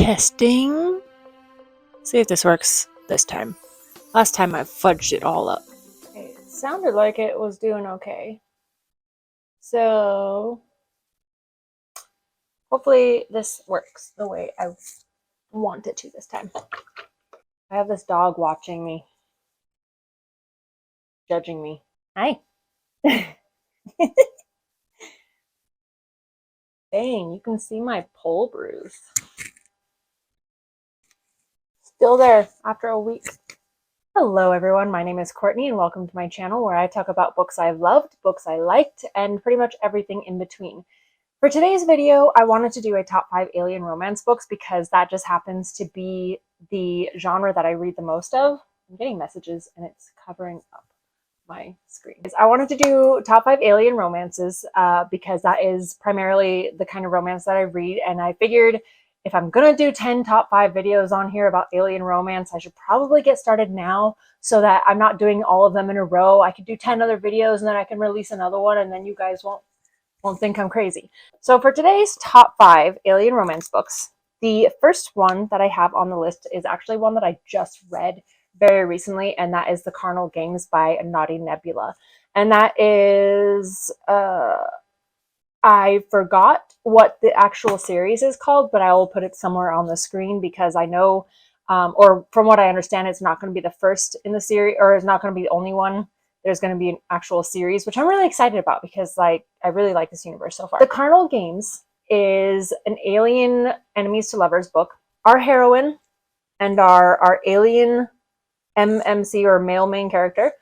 Testing. See if this works this time. Last time I fudged it all up. Okay, it sounded like it was doing okay. So hopefully this works the way I want it to this time. I have this dog watching me, judging me. Hi. Dang, you can see my pole bruise. Still there after a week. Hello everyone, my name is Courtney and welcome to my channel where I talk about books I've loved, books I liked, and pretty much everything in between. For today's video, I wanted to do a top 5 alien romance books because that just happens to be the genre that I read the most of. I'm getting messages and it's covering up my screen. I wanted to do top 5 alien romances because that is primarily the kind of romance that I read, and I figured if I'm gonna do 10 top 5 videos on here about alien romance, I should probably get started now so that I'm not doing all of them in a row. I could do 10 other videos and then I can release another one and then you guys won't think I'm crazy. So for today's top 5 alien romance books, the first one that I have on the list is actually one that I just read very recently, and that is The Carnal Games by Naudii Nebula. And that is, I forgot what the actual series is called, but I will put it somewhere on the screen because I know, or from what I understand, it's not going to be the first in the series, or it's not going to be the only one. There's going to be an actual series, which I'm really excited about because I really like this universe so far. The Carnal Games is an alien enemies to lovers book. Our heroine and our alien MMC or male main character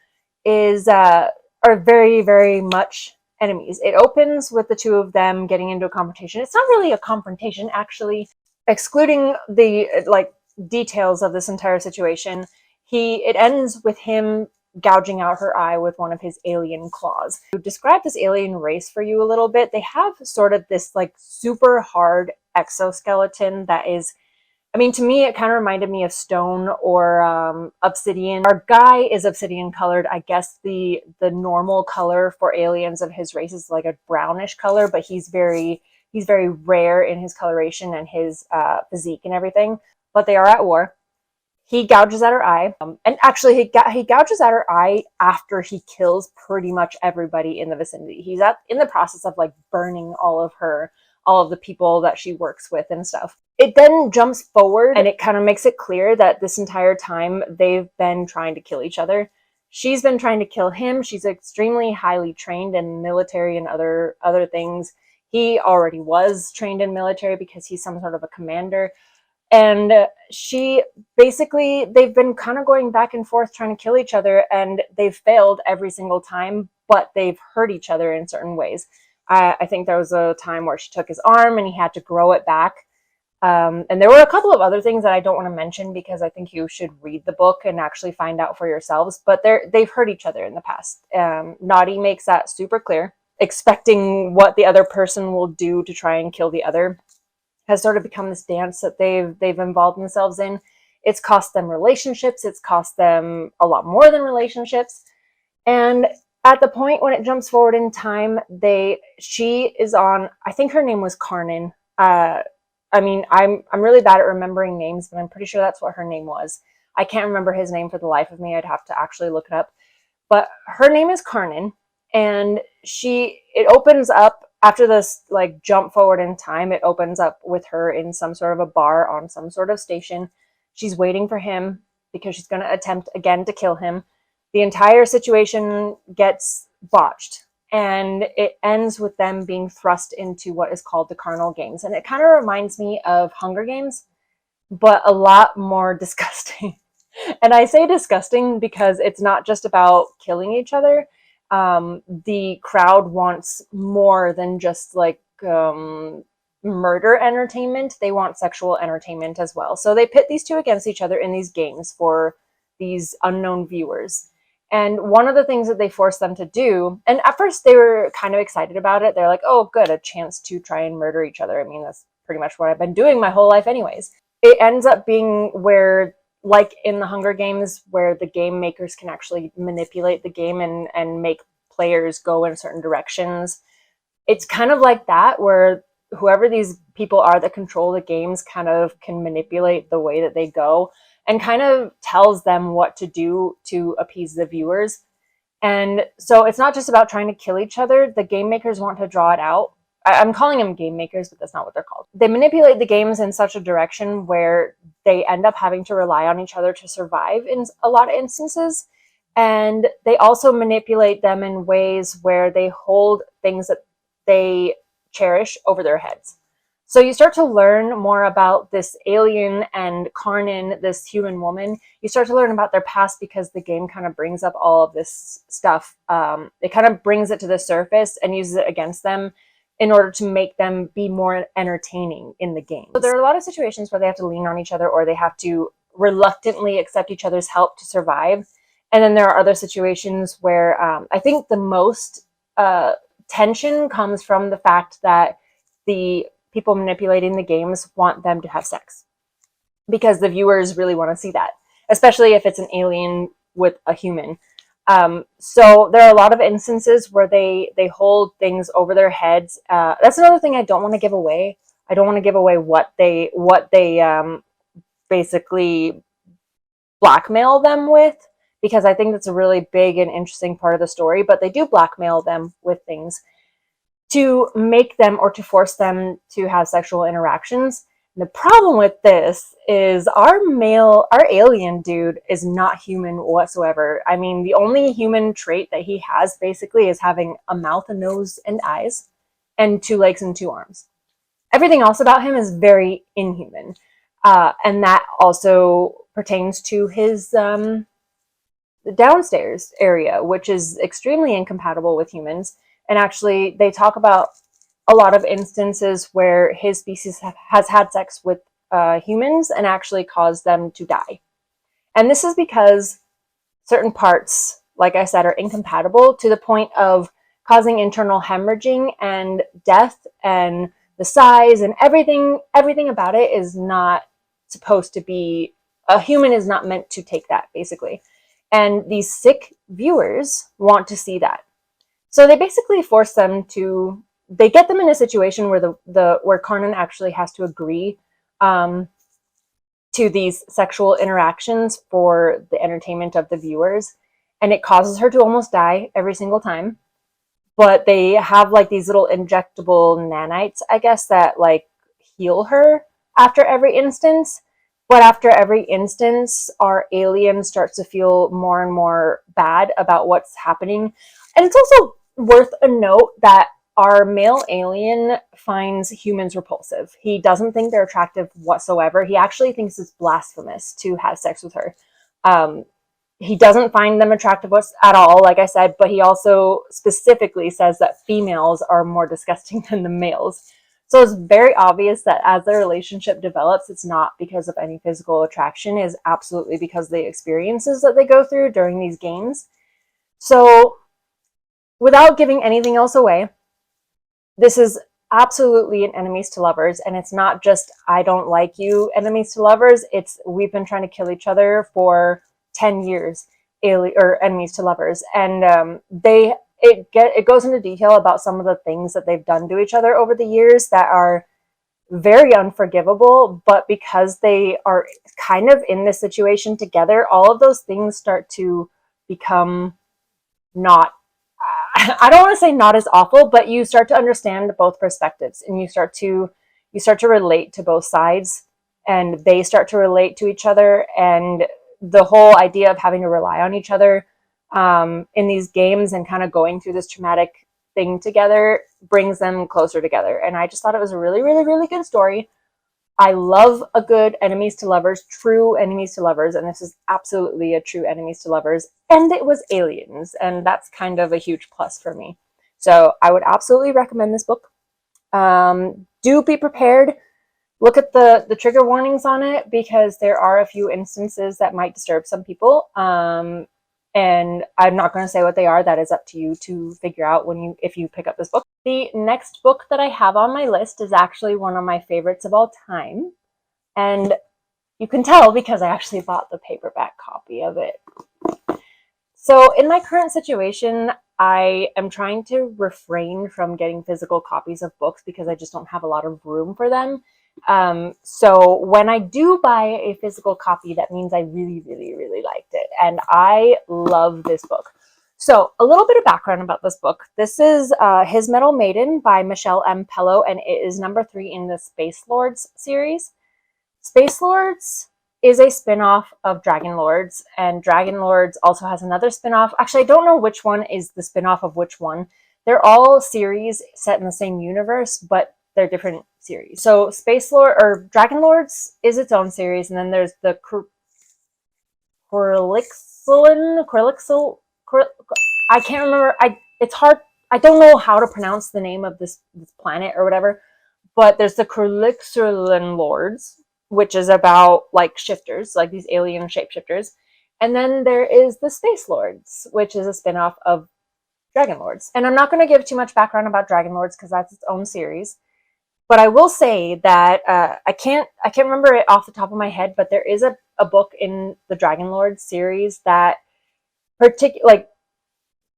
is are very, very much enemies. It opens with the two of them getting into a confrontation. It's not really a confrontation, actually. Excluding the details of this entire situation, it ends with him gouging out her eye with one of his alien claws. To describe this alien race for you a little bit, they have sort of this super hard exoskeleton that is, I mean, to me, it kind of reminded me of stone or obsidian. Our guy is obsidian colored. I guess the normal color for aliens of his race is like a brownish color, but he's very rare in his coloration and his physique and everything. But they are at war. He gouges at her eye, and actually he gouges at her eye after he kills pretty much everybody in the vicinity. He's in the process of burning all of the people that she works with and stuff. It then jumps forward and it kind of makes it clear that this entire time they've been trying to kill each other. She's been trying to kill him. She's extremely highly trained in military and other things. He already was trained in military because he's some sort of a commander. And they've been kind of going back and forth trying to kill each other, and they've failed every single time, but they've hurt each other in certain ways. I think there was a time where she took his arm and he had to grow it back. And there were a couple of other things that I don't want to mention because I think you should read the book and actually find out for yourselves. But they've hurt each other in the past. Naudii makes that super clear. Expecting what the other person will do to try and kill the other has sort of become this dance that they've involved themselves in. It's cost them relationships. It's cost them a lot more than relationships. And at the point when it jumps forward in time, she is on, I think her name was Carnal. I mean, I'm really bad at remembering names, but I'm pretty sure that's what her name was. I can't remember his name for the life of me. I'd have to actually look it up. But her name is Carnal, and it opens up after this jump forward in time. It opens up with her in some sort of a bar on some sort of station. She's waiting for him because she's going to attempt again to kill him. The entire situation gets botched, and it ends with them being thrust into what is called the Carnal Games. And it kind of reminds me of Hunger Games, but a lot more disgusting. And I say disgusting because it's not just about killing each other. The crowd wants more than just murder entertainment. They want sexual entertainment as well. So they pit these two against each other in these games for these unknown viewers. And one of the things that they force them to do, and at first they were kind of excited about it. They're like, oh, good, a chance to try and murder each other. I mean, that's pretty much what I've been doing my whole life anyways. It ends up being where, like in the Hunger Games, where the game makers can actually manipulate the game and make players go in certain directions. It's kind of like that, where whoever these people are that control the games kind of can manipulate the way that they go and kind of tells them what to do to appease the viewers. And so it's not just about trying to kill each other. The game makers want to draw it out. I'm calling them game makers, but that's not what they're called. They manipulate the games in such a direction where they end up having to rely on each other to survive in a lot of instances. And they also manipulate them in ways where they hold things that they cherish over their heads. So you start to learn more about this alien and Carnal, this human woman. You start to learn about their past because the game kind of brings up all of this stuff. It kind of brings it to the surface and uses it against them in order to make them be more entertaining in the game. So there are a lot of situations where they have to lean on each other or they have to reluctantly accept each other's help to survive. And then there are other situations where I think the most tension comes from the fact that the people manipulating the games want them to have sex because the viewers really want to see that, especially if it's an alien with a human. So there are a lot of instances where they hold things over their heads. That's another thing I don't want to give away. I don't want to give away what they basically blackmail them with, because I think that's a really big and interesting part of the story. But they do blackmail them with things to make them or to force them to have sexual interactions. And the problem with this is our alien dude is not human whatsoever. I mean, the only human trait that he has basically is having a mouth, a nose, and eyes, and 2 legs and 2 arms. Everything else about him is very inhuman. And that also pertains to his downstairs area, which is extremely incompatible with humans. And actually, they talk about a lot of instances where his species has had sex with humans and actually caused them to die. And this is because certain parts, like I said, are incompatible to the point of causing internal hemorrhaging and death, and the size and everything about it is not supposed to be, a human is not meant to take that, basically. And these sick viewers want to see that. So they basically force them to, they get them in a situation where where Carnal actually has to agree to these sexual interactions for the entertainment of the viewers. And it causes her to almost die every single time. But they have like these little injectable nanites, I guess, that like heal her after every instance. But after every instance, our alien starts to feel more and more bad about what's happening. And it's also worth a note that our male alien finds humans repulsive. He doesn't think they're attractive whatsoever. He actually thinks it's blasphemous to have sex with her. He doesn't find them attractive at all, like I said, but he also specifically says that females are more disgusting than the males. So it's very obvious that as their relationship develops, it's not because of any physical attraction, it's absolutely because of the experiences that they go through during these games. So without giving anything else away, this is absolutely an enemies to lovers, and it's not just I don't like you enemies to lovers, it's we've been trying to kill each other for 10 years, or enemies to lovers. And it goes into detail about some of the things that they've done to each other over the years that are very unforgivable, but because they are kind of in this situation together, all of those things start to become not, I don't want to say not as awful, but you start to understand both perspectives, and you start to relate to both sides, and they start to relate to each other. And the whole idea of having to rely on each other in these games and kind of going through this traumatic thing together brings them closer together. And I just thought it was a really, really, really good story. I love a good enemies to lovers, true enemies to lovers, and this is absolutely a true enemies to lovers. And it was aliens, and that's kind of a huge plus for me. So I would absolutely recommend this book. Do be prepared. Look at the trigger warnings on it, because there are a few instances that might disturb some people. And I'm not going to say what they are. That is up to you to figure out if you pick up this book. The next book that I have on my list is actually one of my favorites of all time. And you can tell because I actually bought the paperback copy of it. So in my current situation, I am trying to refrain from getting physical copies of books because I just don't have a lot of room for them. So when I do buy a physical copy, that means I really, really, really liked it. And I love this book. So a little bit of background about this book. This is His Metal Maiden by Michelle M. Pello, and it is number 3 in the Space Lords series. Space Lords is a spin-off of Dragon Lords, and Dragon Lords also has another spin-off. Actually, I don't know which one is the spin-off of which one. They're all series set in the same universe, but they're different series. So Space Lord or Dragon Lords is its own series, and then there's the I can't remember. It's hard. I don't know how to pronounce the name of this planet or whatever. But there's the Corlixerlan Lords, which is about like shifters, like these alien shapeshifters. And then there is the Space Lords, which is a spin-off of Dragon Lords. And I'm not going to give too much background about Dragon Lords because that's its own series. But I will say that I can't remember it off the top of my head, but there is a book in the Dragon Lords series that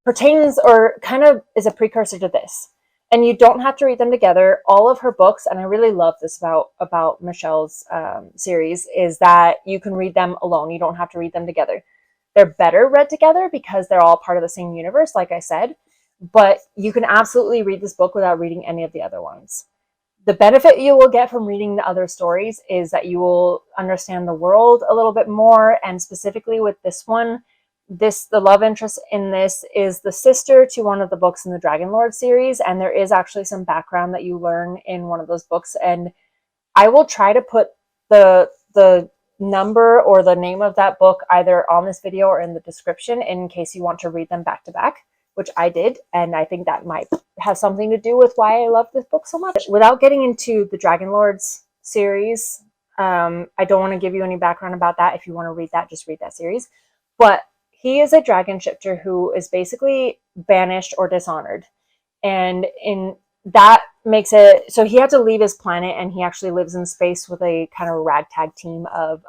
pertains or kind of is a precursor to this. And you don't have to read them together. All of her books, and I really love this about Michelle's series, is that you can read them alone. You don't have to read them together. They're better read together because they're all part of the same universe, like I said. But you can absolutely read this book without reading any of the other ones. The benefit you will get from reading the other stories is that you will understand the world a little bit more. And specifically with this one, the love interest in this is the sister to one of the books in the Dragon Lord series, and there is actually some background that you learn in one of those books. And I will try to put the number or the name of that book either on this video or in the description in case you want to read them back to back, which I did, and I think that might have something to do with why I love this book so much. Without getting into the Dragon Lords series, I don't want to give you any background about that. If you want to read that, just read that series. But he is a dragon shifter who is basically banished or dishonored. And in that makes it so he had to leave his planet, and he actually lives in space with a kind of ragtag team of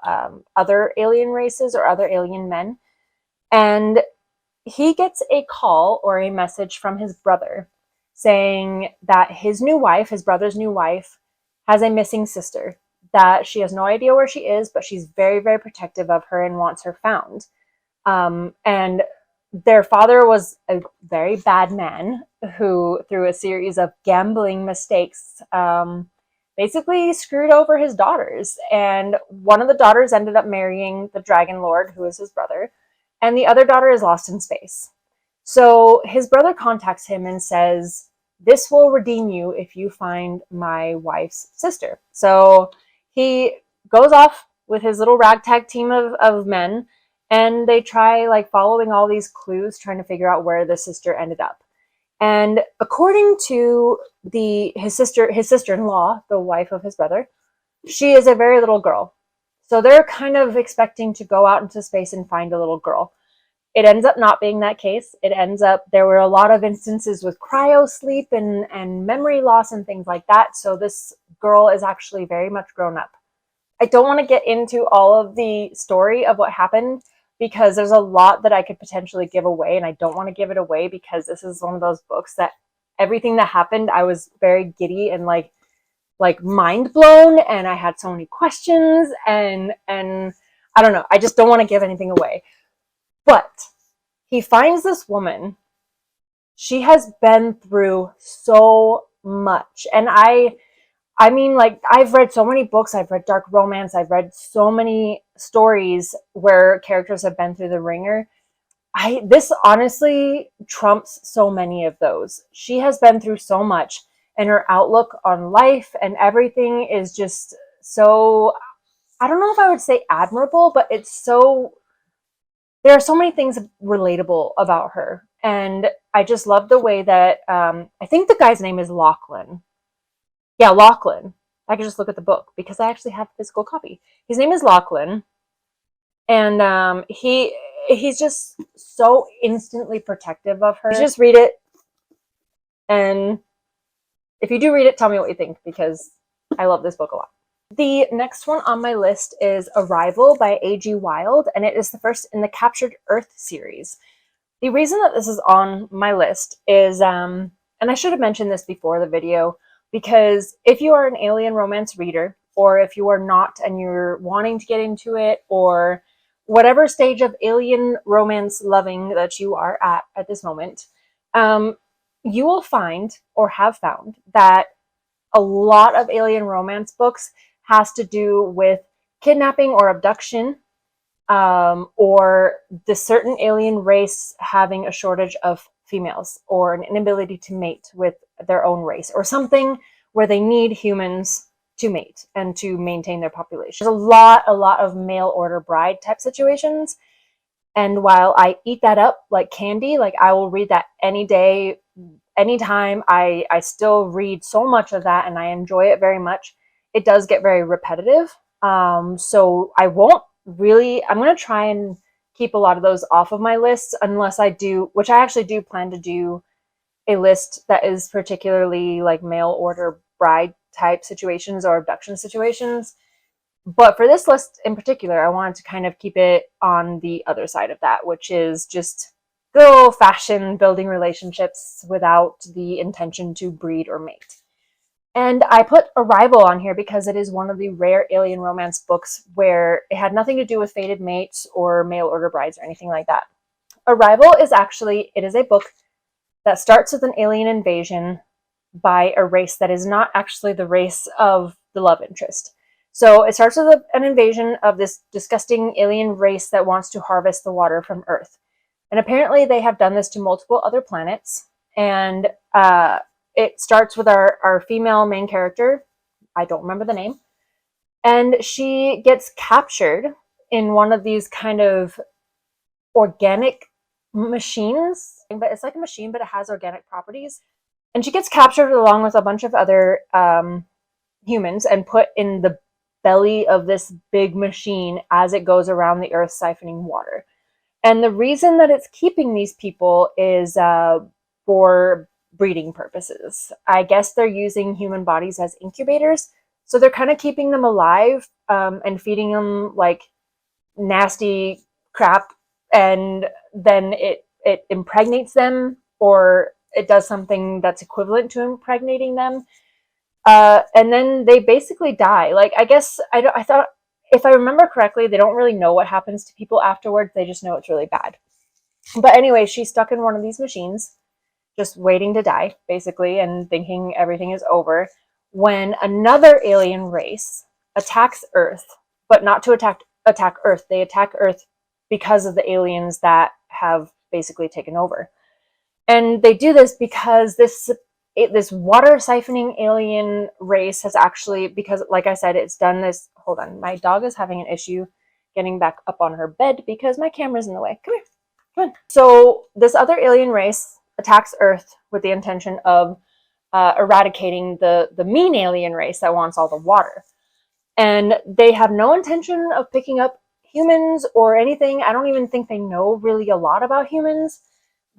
other alien races or other alien men. And he gets a call or a message from his brother saying that his brother's new wife, has a missing sister, that she has no idea where she is, but she's very, very protective of her and wants her found. And their father was a very bad man who, through a series of gambling mistakes, basically screwed over his daughters. And one of the daughters ended up marrying the Dragon Lord, who is his brother, and the other daughter is lost in space. So his brother contacts him and says, "This will redeem you if you find my wife's sister." So he goes off with his little ragtag team of men, and they try like following all these clues, trying to figure out where the sister ended up. And according to his sister-in-law, the wife of his brother, she is a very little girl. So they're kind of expecting to go out into space and find a little girl. It ends up not being that case. There were a lot of instances with cryo sleep and memory loss and things like that. So this girl is actually very much grown up. I don't want to get into all of the story of what happened because there's a lot that I could potentially give away, and I don't want to give it away because this is one of those books that everything that happened, I was very giddy and like mind blown, and I had so many questions, and I don't know. I just don't want to give anything away. But he finds this woman. She has been through so much, and I mean, like, I've read so many books, I've read dark romance, I've read so many stories where characters have been through the ringer. This honestly trumps so many of those. She has been through so much, and her outlook on life and everything is just so, I don't know if I would say admirable, but there are so many things relatable about her. And I just love the way that, I think the guy's name is Lachlan. Yeah, Lachlan. I can just look at the book because I actually have a physical copy. His name is Lachlan, and he's just so instantly protective of her. You just read it, and if you do read it, tell me what you think because I love this book a lot. The next one on my list is Arrival by A.G. Wilde, and it is the first in the Captured Earth series. The reason that this is on my list is, and I should have mentioned this before the video, because if you are an alien romance reader, or if you are not and you're wanting to get into it, or whatever stage of alien romance loving that you are at this moment, you will find or have found that a lot of alien romance books has to do with kidnapping or abduction, or the certain alien race having a shortage of females or an inability to mate with their own race or something where they need humans to mate and to maintain their population. There's a lot of mail order bride type situations. And while I eat that up like candy, like I will read that any day, anytime. I still read so much of that and I enjoy it very much. It does get very repetitive. So I won't really, I'm going to try and keep a lot of those off of my lists unless I do, which I actually do plan to do a list that is particularly like mail order bride type situations or abduction situations. But for this list in particular, I wanted to kind of keep it on the other side of that, which is just good old fashioned building relationships without the intention to breed or mate. And I put Arrival on here because it is one of the rare alien romance books where it had nothing to do with fated mates or mail order brides or anything like that. Arrival is actually, it is a book that starts with an alien invasion by a race that is not actually the race of the love interest. So it starts with an invasion of this disgusting alien race that wants to harvest the water from Earth. And apparently they have done this to multiple other planets. And it starts with our female main character. I don't remember the name. And she gets captured in one of these kind of organic machines. But it's like a machine, but it has organic properties. And she gets captured along with a bunch of other humans and put in the belly of this big machine as it goes around the Earth siphoning water. And the reason that it's keeping these people is for breeding purposes. I guess they're using human bodies as incubators. So they're kind of keeping them alive and feeding them like nasty crap. And then it impregnates them, or it does something that's equivalent to impregnating them. And then they basically die. Like, I guess, I thought, if I remember correctly, they don't really know what happens to people afterwards. They just know it's really bad. But anyway, she's stuck in one of these machines, just waiting to die, basically, and thinking everything is over, when another alien race attacks Earth, but not to attack Earth. They attack Earth because of the aliens that have basically taken over. And they do this because this water siphoning alien race has actually, because like I said, it's done this. Hold on, my dog is having an issue getting back up on her bed because my camera's in the way. Come here, come on. So this other alien race attacks Earth with the intention of eradicating the mean alien race that wants all the water. And they have no intention of picking up humans or anything. I don't even think they know really a lot about humans.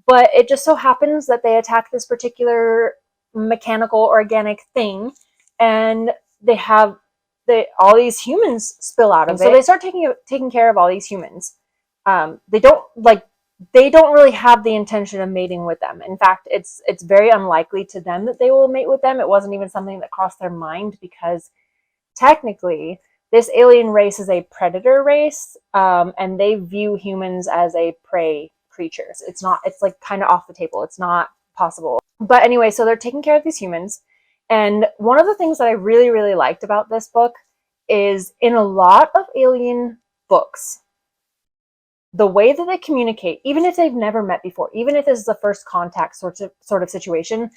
But it just so happens that they attack this particular mechanical organic thing, and all these humans spill out of it. So they start taking care of all these humans. They don't really have the intention of mating with them. In fact, it's very unlikely to them that they will mate with them. It wasn't even something that crossed their mind, because technically this alien race is a predator race, and they view humans as a prey creatures. It's like kind of off the table. It's not possible. But anyway, so they're taking care of these humans. And one of the things that I really, really liked about this book is, in a lot of alien books, the way that they communicate, even if they've never met before, even if this is a first contact sort of situation,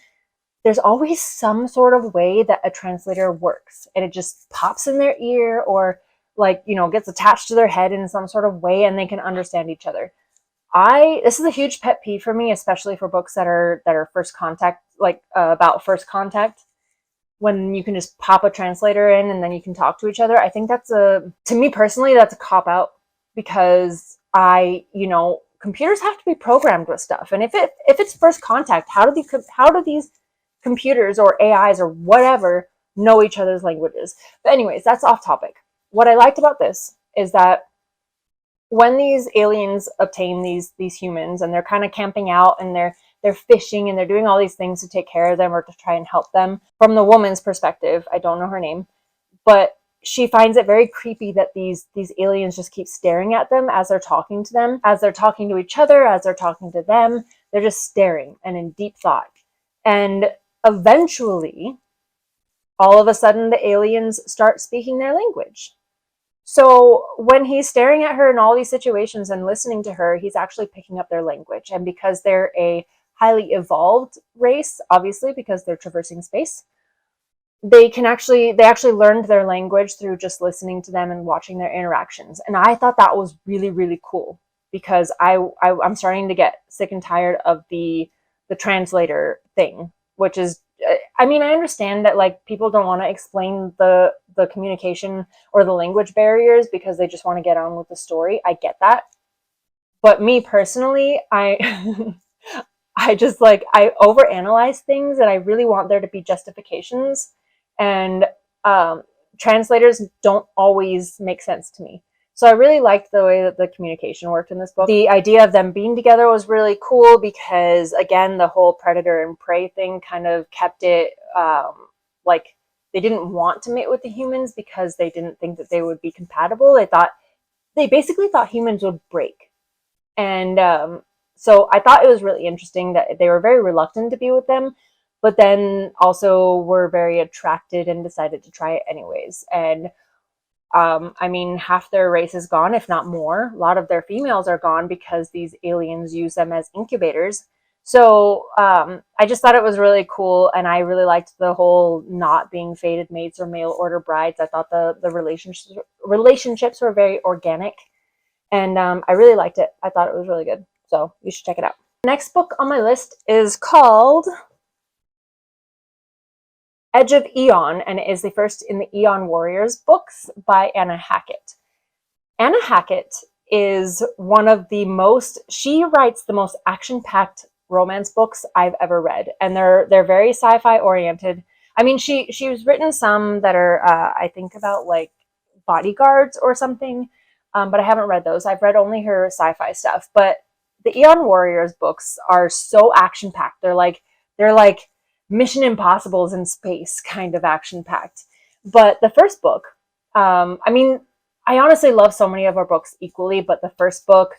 there's always some sort of way that a translator works, and it just pops in their ear, or gets attached to their head in some sort of way, and they can understand each other. This is a huge pet peeve for me, especially for books that are first contact, about first contact, when you can just pop a translator in and then you can talk to each other. I think to me personally, that's a cop out, because computers have to be programmed with stuff. And if it's first contact, how do these computers or AIs or whatever know each other's languages? But anyways, that's off topic. What I liked about this is that when these aliens obtain these humans, and they're kind of camping out, and they're fishing, and they're doing all these things to take care of them or to try and help them. From the woman's perspective, I don't know her name, but she finds it very creepy that these aliens just keep staring at them as they're talking to them, as they're talking to each other, as they're talking to them. They're just staring and in deep thought. And eventually, all of a sudden, the aliens start speaking their language. So when he's staring at her in all these situations and listening to her, he's actually picking up their language. And because they're a highly evolved race, obviously, because they're traversing space, they actually learned their language through just listening to them and watching their interactions. And I thought that was really, really cool, because I'm starting to get sick and tired of the translator thing, which is, I mean, I understand that like people don't want to explain the communication or the language barriers because they just want to get on with the story. I get that. But me personally, I I just like, I overanalyze things, and I really want there to be justifications, and translators don't always make sense to me. So I really liked the way that the communication worked in this book. The idea of them being together was really cool because, again, the whole predator and prey thing kind of kept it like they didn't want to mate with the humans because they didn't think that they would be compatible. They basically thought humans would break. And so I thought it was really interesting that they were very reluctant to be with them, but then also were very attracted and decided to try it anyways. And I mean, half their race is gone, if not more. A lot of their females are gone because these aliens use them as incubators. So I just thought it was really cool, and I really liked the whole not being fated mates or mail order brides. I thought the relationships were very organic, and I really liked it. I thought it was really good. So you should check it out. Next book on my list is called Edge of Eon, and it is the first in the Eon Warriors books by Anna Hackett. Anna Hackett is one of the most, she writes the most action-packed romance books I've ever read, and they're very sci-fi oriented. I mean, she's written some that are I think about like bodyguards or something, but I haven't read those. I've read only her sci-fi stuff. But the Eon Warriors books are so action-packed. They're like Mission Impossibles in space kind of action-packed. But the first book, I mean, I honestly love so many of her books equally, but the first book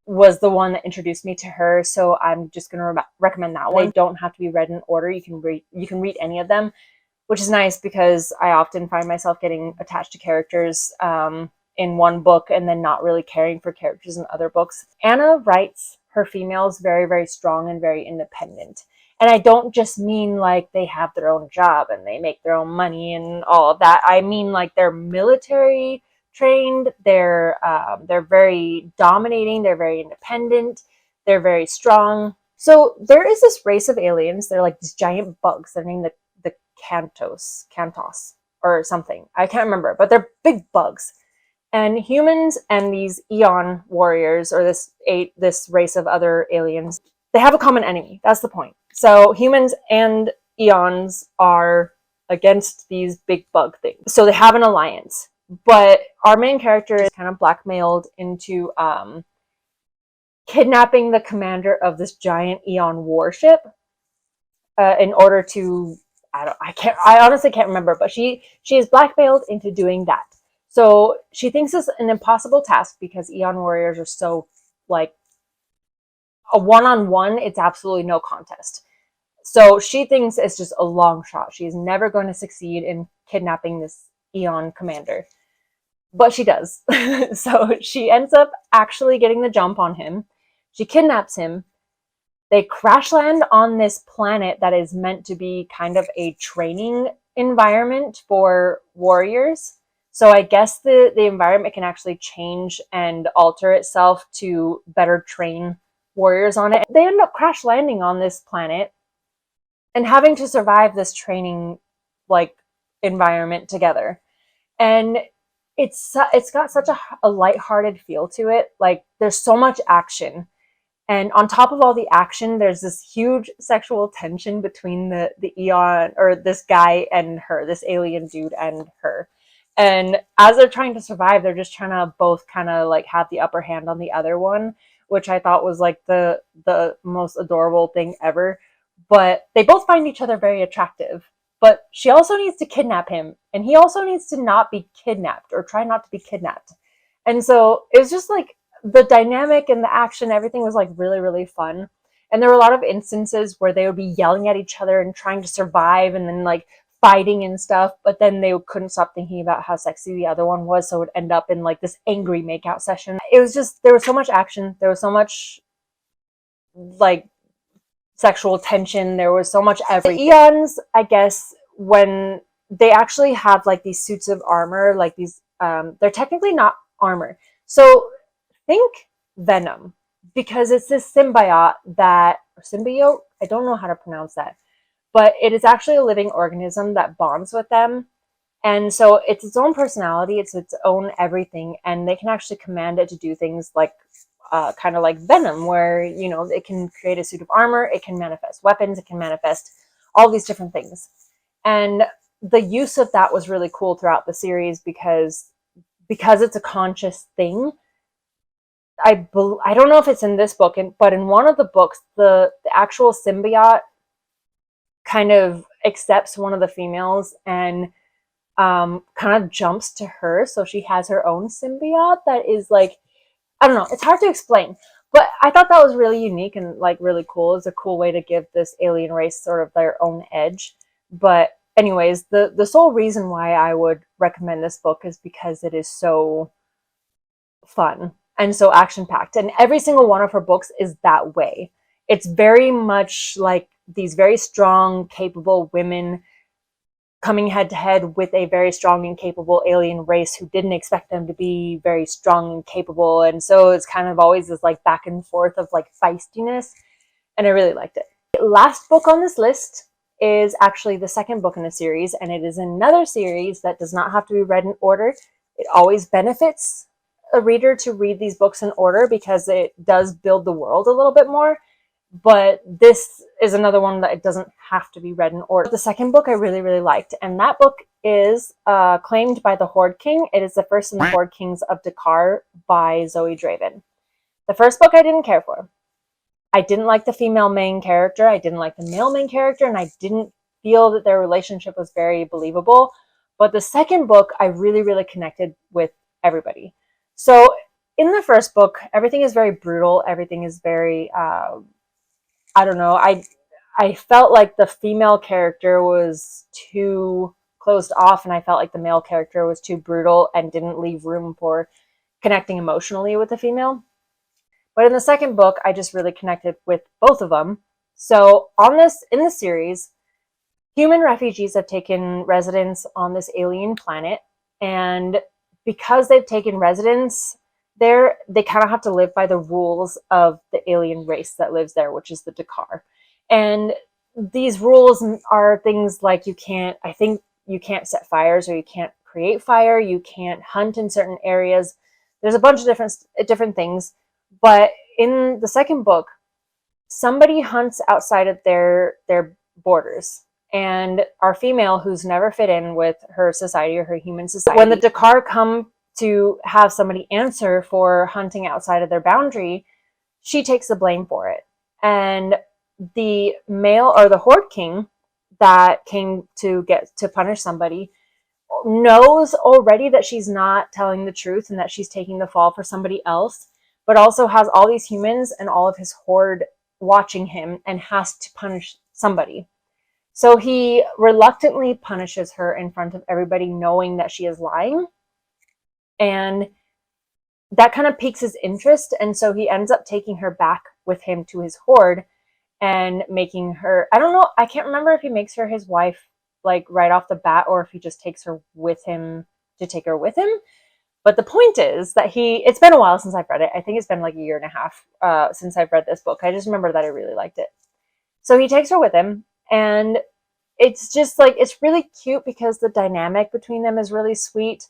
was the one that introduced me to her, so I'm just going to recommend that one. They don't have to be read in order. You can read any of them, which is nice because I often find myself getting attached to characters in one book and then not really caring for characters in other books. Anna writes her females very, very strong and very independent. And I don't just mean like they have their own job and they make their own money and all of that. I mean like they're military trained. They're very dominating. They're very independent. They're very strong. So there is this race of aliens. They're like these giant bugs. They're named the Cantos or something. I can't remember, but they're big bugs. And humans and these Eon warriors, or this race of other aliens, they have a common enemy. That's the point. So humans and Eons are against these big bug things. So they have an alliance. But our main character is kind of blackmailed into kidnapping the commander of this giant Eon warship in order to, I honestly can't remember, but she is blackmailed into doing that. So she thinks it's an impossible task because Eon warriors are so like a one-on-one, it's absolutely no contest. So she thinks it's just a long shot. She's never going to succeed in kidnapping this Eon commander. But she does. So she ends up actually getting the jump on him. She kidnaps him. They crash land on this planet that is meant to be kind of a training environment for warriors. So I guess the environment can actually change and alter itself to better train warriors on it. They end up crash landing on this planet and having to survive this training like environment together. And it's got such a lighthearted feel to it. Like there's so much action. And on top of all the action, there's this huge sexual tension between the Eon, or this guy and her, this alien dude and her. And as they're trying to survive, they're just trying to both kind of like have the upper hand on the other one, which I thought was like the most adorable thing ever. But they both find each other very attractive. But she also needs to kidnap him, and he also needs to not be kidnapped or try not to be kidnapped. And so it was just like the dynamic and the action, everything was like really, really fun. And there were a lot of instances where they would be yelling at each other and trying to survive and then like fighting and stuff, but then they couldn't stop thinking about how sexy the other one was, so it would end up in like this angry makeout session. It was just, there was so much action, there was so much like sexual tension, there was so much everything. The Eons, I guess, when they actually have like these suits of armor, like these, they're technically not armor. So think Venom, because it's this symbiote that, or symbiote, I don't know how to pronounce that, but it is actually a living organism that bonds with them. And so it's its own personality, it's its own everything, and they can actually command it to do things like kind of like Venom, where, you know, it can create a suit of armor, it can manifest weapons, it can manifest all these different things. And the use of that was really cool throughout the series because it's a conscious thing. I don't know if it's in this book, but in one of the books, the actual symbiote kind of accepts one of the females and kind of jumps to her, so she has her own symbiote that is like, I don't know, it's hard to explain, but I thought that was really unique and like really cool. It's a cool way to give this alien race sort of their own edge. But anyways, the sole reason why I would recommend this book is because it is so fun and so action packed, and every single one of her books is that way. It's very much like these very strong, capable women coming head to head with a very strong and capable alien race who didn't expect them to be very strong and capable. And so it's kind of always this like back and forth of like feistiness. And I really liked it. The last book on this list is actually the second book in the series, and it is another series that does not have to be read in order. It always benefits a reader to read these books in order because it does build the world a little bit more. But this is another one that it doesn't have to be read in order. The second book I really, really liked, and that book is claimed by the Horde King. It is the first in the Horde Kings of Dakar by Zoey Draven. The first book I didn't care for. I didn't like the female main character, I didn't like the male main character, and I didn't feel that their relationship was very believable. But the second book, I really, really connected with everybody. So in the first book, everything is very brutal, everything is very... I don't know, I felt like the female character was too closed off, and I felt like the male character was too brutal and didn't leave room for connecting emotionally with the female. But in the second book, I just really connected with both of them. So in this series, human refugees have taken residence on this alien planet, and because they've taken residence there, they kind of have to live by the rules of the alien race that lives there, which is the Dakar. And these rules are things like you can't set fires, or you can't create fire, you can't hunt in certain areas. There's a bunch of different things. But in the second book, somebody hunts outside of their borders, and our female, who's never fit in with her society or her human society, when the Dakar come to have somebody answer for hunting outside of their boundary, she takes the blame for it. And the male, or the Horde King that came to punish somebody, knows already that she's not telling the truth and that she's taking the fall for somebody else, but also has all these humans and all of his horde watching him and has to punish somebody. So he reluctantly punishes her in front of everybody, knowing that she is lying. And that kind of piques his interest, and so he ends up taking her back with him to his horde and making her, I don't know, I can't remember if he makes her his wife like right off the bat, or if he just takes her with him to take her with him. But the point is that it's been a while since I've read it. I think it's been like a year and a half since I've read this book. I just remember that I really liked it. So he takes her with him, and it's just like, it's really cute because the dynamic between them is really sweet,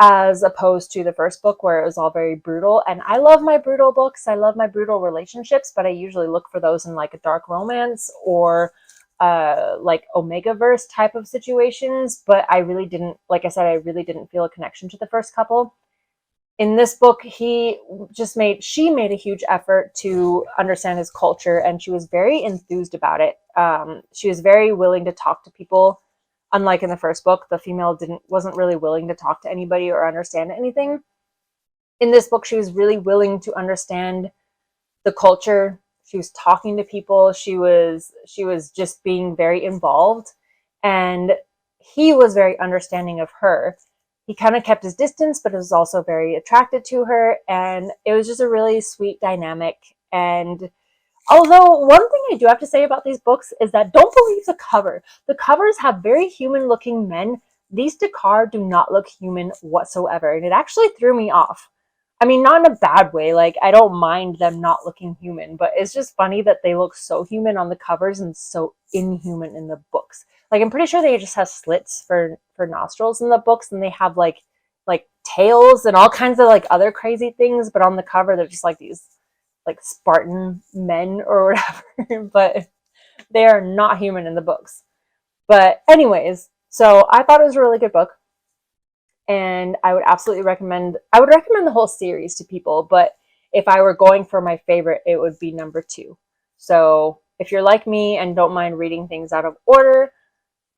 as opposed to the first book where it was all very brutal. And I love my brutal books, I love my brutal relationships, but I usually look for those in like a dark romance or like Omega verse type of situations, but I really didn't, like I said, I really didn't feel a connection to the first couple. In this book, she made a huge effort to understand his culture, and she was very enthused about it. She was very willing to talk to people. Unlike in the first book, the female wasn't really willing to talk to anybody or understand anything. In this book, she was really willing to understand the culture. She was talking to people. She was just being very involved, and he was very understanding of her. He kind of kept his distance, but was also very attracted to her, and it was just a really sweet dynamic. And although one thing I do have to say about these books is that don't believe the cover. The covers have very human-looking men. These Dakar do not look human whatsoever, and it actually threw me off. I mean, not in a bad way. Like, I don't mind them not looking human, but it's just funny that they look so human on the covers and so inhuman in the books. Like, I'm pretty sure they just have slits for nostrils in the books, and they have like tails and all kinds of like other crazy things, but on the cover they're just like these like Spartan men or whatever, but they are not human in the books. But anyways, so I thought it was a really good book, and I would absolutely recommend the whole series to people, but if I were going for my favorite, it would be number 2. So if you're like me and don't mind reading things out of order,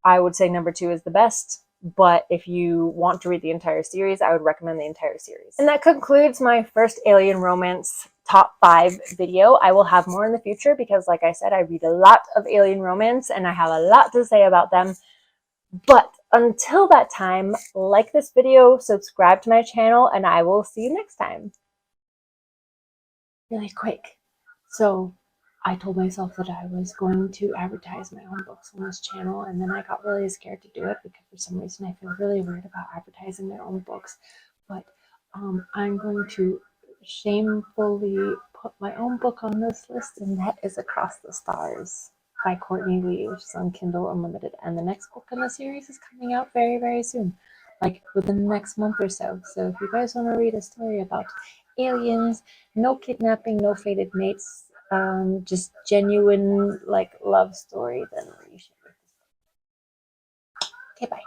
I would say number 2 is the best. But if you want to read the entire series, I would recommend the entire series. And that concludes my first alien romance top 5 video. I will have more in the future because, like I said, I read a lot of alien romance and I have a lot to say about them. But until that time, like this video, subscribe to my channel, and I will see you next time. Really quick. So I told myself that I was going to advertise my own books on this channel, and then I got really scared to do it because for some reason I feel really weird about advertising my own books. But I'm going to shamefully put my own book on this list, and that is Across the Stars by Courtney Lee, which is on Kindle Unlimited. And the next book in the series is coming out very, very soon, like within the next month or so. So if you guys want to read a story about aliens, no kidnapping, no fated mates, just genuine like love story, then you should read this book. Okay, bye.